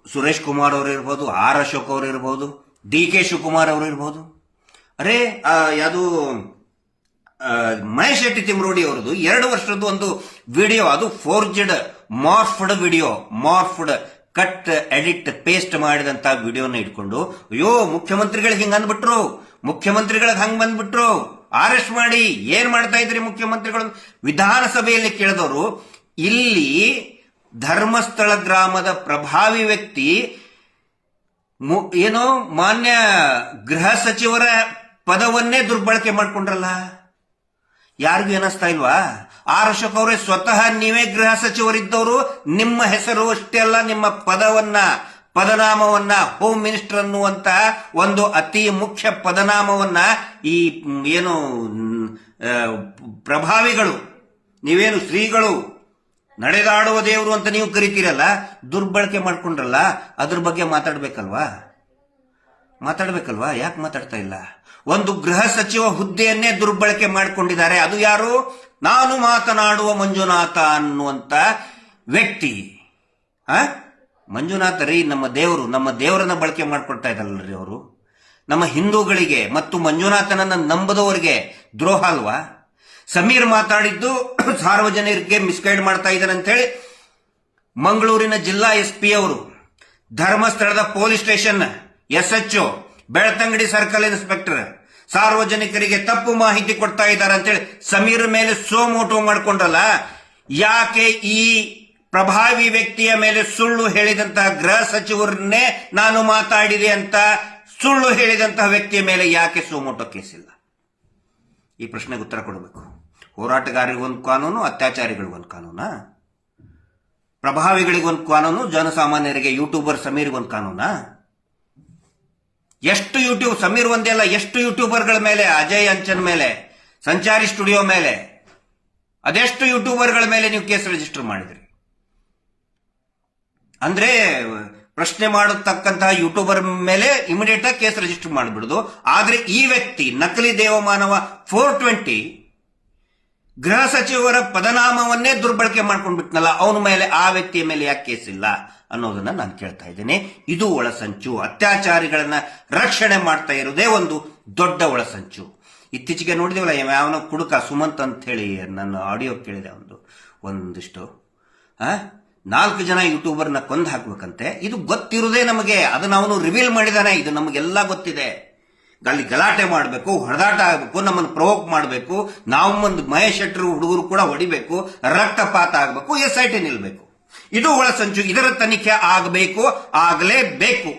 ಸುರೇಶ್ ಕುಮಾರ್ ಅವರು ಇರ್ಬೋದು, ಆರ್ ಅಶೋಕ್ ಅವರು ಇರ್ಬೋದು, ಡಿ ಕೆ ಶಿವಕುಮಾರ್ ಅವರು ಇರ್ಬೋದು. ಅರೆ ಯಾವುದು ಮಹೇಶ್ ಶೆಟ್ಟಿ ತಿಮ್ರೋಡಿ ಅವರದು 2 ವರ್ಷದ್ದು ಒಂದು ವಿಡಿಯೋ, ಅದು forged morphed video, morphed cut edit paste ಮಾಡಿದಂತ ವಿಡಿಯೋನ ಇಟ್ಕೊಂಡು ಅಯ್ಯೋ ಮುಖ್ಯಮಂತ್ರಿಗಳಿಗೆ ಹಿಂಗ ಅಂದ್ಬಿಟ್ರು, ಮುಖ್ಯಮಂತ್ರಿಗಳಿಗೆ ಹಂಗ್ ಬಂದ್ಬಿಟ್ರು, ಅರೆಸ್ಟ್ ಮಾಡಿ, ಏನ್ ಮಾಡ್ತಾ ಇದ್ರಿ ಮುಖ್ಯಮಂತ್ರಿಗಳು ವಿಧಾನಸಭೆಯಲ್ಲಿ ಕೇಳಿದವರು. ಇಲ್ಲಿ ಧರ್ಮಸ್ಥಳ ಗ್ರಾಮದ ಪ್ರಭಾವಿ ವ್ಯಕ್ತಿ ಏನೋ ಮಾನ್ಯ ಗೃಹ ಸಚಿವರ ಪದವನ್ನೇ ದುರ್ಬಳಕೆ ಮಾಡ್ಕೊಂಡ್ರಲ್ಲ. ಯಾರಿಗೂ ಏನಿಸ್ತಾ ಇಲ್ವಾ? ಆರ್ ಅಶೋಕ್ ಅವರೇ ಸ್ವತಃ ನೀವೇ ಗೃಹ ಸಚಿವರಿದ್ದವರು, ನಿಮ್ಮ ಹೆಸರು ಅಷ್ಟೇ ಅಲ್ಲ, ನಿಮ್ಮ ಪದನಾಮವನ್ನ ಹೋಮ್ ಮಿನಿಸ್ಟರ್ ಅನ್ನುವಂತ ಒಂದು ಅತಿ ಮುಖ್ಯ ಪದನಾಮವನ್ನ ಈ ಏನು ಪ್ರಭಾವಿಗಳು, ನೀವೇನು ಶ್ರೀಗಳು, ನಡೆದಾಡುವ ದೇವರು ಅಂತ ನೀವು ಕರಿತೀರಲ್ಲ, ದುರ್ಬಳಕೆ ಮಾಡ್ಕೊಂಡ್ರಲ್ಲ. ಅದ್ರ ಬಗ್ಗೆ ಮಾತಾಡ್ಬೇಕಲ್ವಾ? ಯಾಕೆ ಮಾತಾಡ್ತಾ ಇಲ್ಲ? ಒಂದು ಗೃಹ ಸಚಿವ ಹುದ್ದೆಯನ್ನೇ ದುರ್ಬಳಕೆ ಮಾಡಿಕೊಂಡಿದ್ದಾರೆ. ಅದು ಯಾರು? ನಾನು ಮಾತನಾಡುವ ಮಂಜುನಾಥ ಅನ್ನುವಂತ ವ್ಯಕ್ತಿ. ಮಂಜುನಾಥ ರೀ ನಮ್ಮ ದೇವರು, ನಮ್ಮ ದೇವರನ್ನ ಬಳಕೆ ಮಾಡ್ಕೊಳ್ತಾ ಇದ್ದಲ್ರಿ ಅವರು. ನಮ್ಮ ಹಿಂದೂಗಳಿಗೆ ಮತ್ತು ಮಂಜುನಾಥನನ್ನ ನಂಬದವರಿಗೆ ದ್ರೋಹ ಅಲ್ವಾ? ಸಮೀರ್ ಮಾತಾಡಿದ್ದು ಸಾರ್ವಜನಿಕರಿಗೆ ಮಿಸ್ಗೈಡ್ ಮಾಡ್ತಾ ಇದ್ದಾರೆ ಅಂತ ಹೇಳಿ ಮಂಗಳೂರಿನ ಜಿಲ್ಲಾ SP ಅವರು, ಧರ್ಮಸ್ಥಳದ police station SHO, Belthangady circle inspector ಸಾರ್ವಜನಿಕರಿಗೆ ತಪ್ಪು ಮಾಹಿತಿ ಕೊಡ್ತಾ ಇದ್ದಾರೆ ಅಂತೇಳಿ ಸಮೀರ್ ಮೇಲೆ ಸೋಮೋಟೋ ಮಾಡ್ಕೊಂಡ್ರಲ್ಲ. ಯಾಕೆ ಈ ಪ್ರಭಾವಿ ವ್ಯಕ್ತಿಯ ಮೇಲೆ ಸುಳ್ಳು ಹೇಳಿದಂತಹ ಗೃಹ ಸಚಿವರನ್ನೇ ನಾನು ಮಾತಾಡಿದೆ ಅಂತ ಸುಳ್ಳು ಹೇಳಿದಂತಹ ವ್ಯಕ್ತಿಯ ಮೇಲೆ ಯಾಕೆ ಸೋಮೋಟೋ ಕೇಸಿಲ್ಲ? ಈ ಪ್ರಶ್ನೆಗೆ ಉತ್ತರ ಕೊಡಬೇಕು. ಹೋರಾಟಗಾರರಿಗೊಂದು ಕಾನೂನು, ಅತ್ಯಾಚಾರಿಗಳಿಗೊಂದು ಕಾನೂನಾ? ಪ್ರಭಾವಿಗಳಿಗೊಂದು ಕಾನೂನು, ಜನಸಾಮಾನ್ಯರಿಗೆ ಯೂಟ್ಯೂಬರ್ ಸಮೀರ್ಗೊಂದು ಕಾನೂನಾ? ಎಷ್ಟು ಯೂಟ್ಯೂಬ್, ಸಮೀರ್ ಒಂದೇ ಅಲ್ಲ, ಎಷ್ಟು ಯೂಟ್ಯೂಬರ್ಗಳ ಮೇಲೆ, ಅಜಯ್ ಅಂಚನ್ ಮೇಲೆ, ಸಂಚಾರಿ ಸ್ಟುಡಿಯೋ ಮೇಲೆ, ಅದೆಷ್ಟು ಯೂಟ್ಯೂಬರ್ಗಳ ಮೇಲೆ ನೀವು ಕೇಸ್ ರಿಜಿಸ್ಟರ್ ಮಾಡಿದ್ರಿ? ಅಂದ್ರೆ ಪ್ರಶ್ನೆ ಮಾಡತಕ್ಕಂತಹ ಯೂಟ್ಯೂಬರ್ ಮೇಲೆ ಇಮಿಡಿಯೇಟ್ ಆಗಿ ಕೇಸ್ ರಿಜಿಸ್ಟರ್ ಮಾಡಿಬಿಡುದು. ಆದ್ರೆ ಈ ವ್ಯಕ್ತಿ ನಕಲಿ ದೇವಮಾನವ 420 ಗೃಹ ಸಚಿವರ ಪದನಾಮವನ್ನೇ ದುರ್ಬಳಕೆ ಮಾಡ್ಕೊಂಡ್ಬಿಟ್ನಲ್ಲ, ಅವನ ಮೇಲೆ, ಆ ವ್ಯಕ್ತಿಯ ಮೇಲೆ ಯಾಕೆ ಕೇಸ್ ಇಲ್ಲ ಅನ್ನೋದನ್ನ ನಾನು ಕೇಳ್ತಾ ಇದ್ದೇನೆ. ಇದು ಒಳಸಂಚು. ಅತ್ಯಾಚಾರಿಗಳನ್ನ ರಕ್ಷಣೆ ಮಾಡ್ತಾ ಇರೋದೇ ಒಂದು ದೊಡ್ಡ ಒಳಸಂಚು. ಇತ್ತೀಚೆಗೆ ನೋಡಿದೇವಲ್ಲ, ಯಾವನೋ ಕುಡುಕ ಸುಮಂತ್ ಅಂತ ಹೇಳಿ ನನ್ನ ಆಡಿಯೋ ಕೇಳಿದೆ ಒಂದಿಷ್ಟು 4 ಜನ ಯೂಟ್ಯೂಬರ್ನ ಕೊಂದು ಹಾಕ್ಬೇಕಂತೆ. ಇದು ಗೊತ್ತಿರುವುದೇ ನಮಗೆ, ಅದನ್ನ ಅವನು ರಿವೀಲ್ ಮಾಡಿದಾನೆ. ಇದು ನಮಗೆಲ್ಲ ಗೊತ್ತಿದೆ. ಅಲ್ಲಿ ಗಲಾಟೆ ಮಾಡಬೇಕು, ಹೊಡೆದಾಟ ಆಗಬೇಕು, ನಮ್ಮನ್ನು ಪ್ರವೋಕ್ ಮಾಡಬೇಕು, ನಾವು ಒಂದು ಮಹೇಶ್ ಶೆಟ್ಟರು ಹುಡುಗರು ಕೂಡ ಹೊಡಿಬೇಕು, ರಕ್ತಪಾತ ಆಗಬೇಕು, SIT ನಿಲ್ಬೇಕು. ಇದು ಒಳಸಂಚು. ಇದರ ತನಿಖೆ ಆಗಬೇಕು, ಆಗಲೇಬೇಕು.